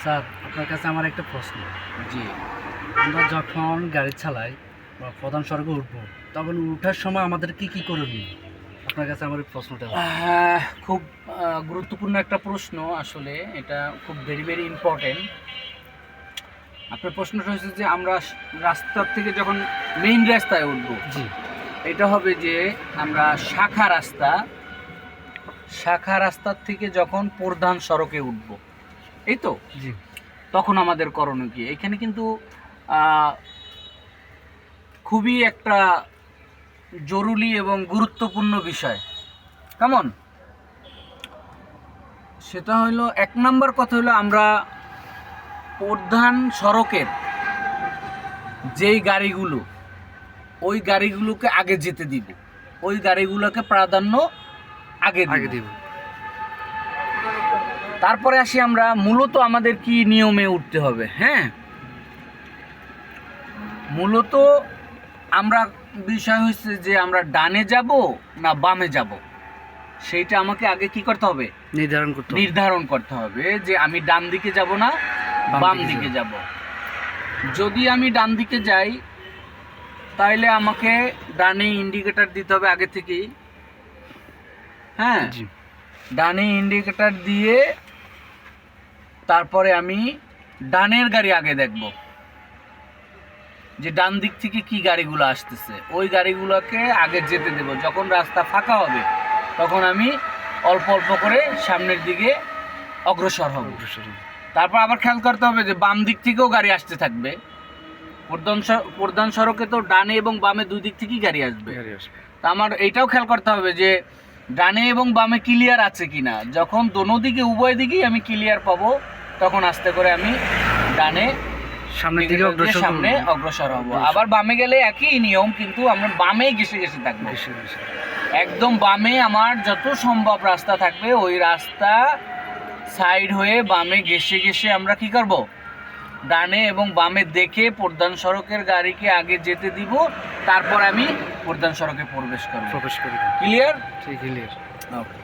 Sir, আপনার কাছে আমার একটা প্রশ্ন। জি। আমরা যখন গাড়ি চালাই বা প্রধান সড়কে উঠবো, তখন উঠার সময় আমাদের কি করণীয়? আপনার কাছে আমার এই প্রশ্নটা। খুব গুরুত্বপূর্ণ একটা প্রশ্ন আসলে। এটা খুব ভেরি ইম্পর্টেন্ট। আপনার প্রশ্নটা হচ্ছে যে আমরা রাস্তার থেকে যখন মেইন রাস্তায় উঠবো, জি। এটা হবে যে আমরা শাখা রাস্তার থেকে যখন প্রধান সড়কে উঠবো, এই তো জি। তখন আমাদের করণীয় কি? এখানে কিন্তু খুবই একটা জরুরি এবং গুরুত্বপূর্ণ বিষয়। কেমন? সেটা হলো, ১ নাম্বার কথা হলো, আমরা প্রধান সড়কের যেই গাড়িগুলো, ওই গাড়িগুলোকে আগে যেতে দিব, ওই গাড়িগুলোকে প্রাধান্য আগে দিব। তারপরে আসি আমরা মূলত আমাদের কি নিয়মে উঠতে হবে। হ্যাঁ, মূলত আমরা বিষয় হচ্ছে যে আমরা ডানে যাব না বামে যাব, সেইটা আমাকে আগে কি করতে হবে? নির্ধারণ করতে হবে যে আমি ডান দিকে যাব না বাম দিকে যাব। যদি আমি ডান দিকে যাই, তাহলে আমাকে ডানে ইন্ডিকেটর দিতে হবে আগে থেকেই। হ্যাঁ, ডানে ইন্ডিকেটর দিয়ে তারপরে আমি ডানের গাড়ি আগে দেখব, যে ডান দিক থেকে কি গাড়িগুলো আসতেছে, ওই গাড়িগুলোকে আগে যেতে দেব। যখন রাস্তা ফাঁকা হবে, তখন আমি অল্প অল্প করে সামনের দিকে অগ্রসর হব। তারপর আবার খেয়াল করতে হবে যে বাম দিক থেকেও গাড়ি আসতে থাকবে। প্রধান সড়কে তো ডানে এবং বামে দুই দিক থেকেই গাড়ি আসবে। তা আমার এইটাও খেয়াল করতে হবে যে ডানে এবং বামে ক্লিয়ার আছে কিনা। যখন দোনো দিকে, উভয় দিকেই আমি ক্লিয়ার পাবো, তখন আস্তে করে আমি ডানে সামনে অগ্রসর হব। আবার বামে গেলে একই নিয়ম, কিন্তু আমরা বামে ঘেসে থাকবো। একদম বামে আমার যত সম্ভব রাস্তা থাকবে, ওই রাস্তা সাইড হয়ে বামে ঘেসে আমরা কি করব? ডানে এবং বামে দেখে প্রধান সড়কের গাড়িকে আগে যেতে দিব, তারপর আমি প্রধান সড়কে প্রবেশ করব। ক্লিয়ার? ক্লিয়ার। ওকে।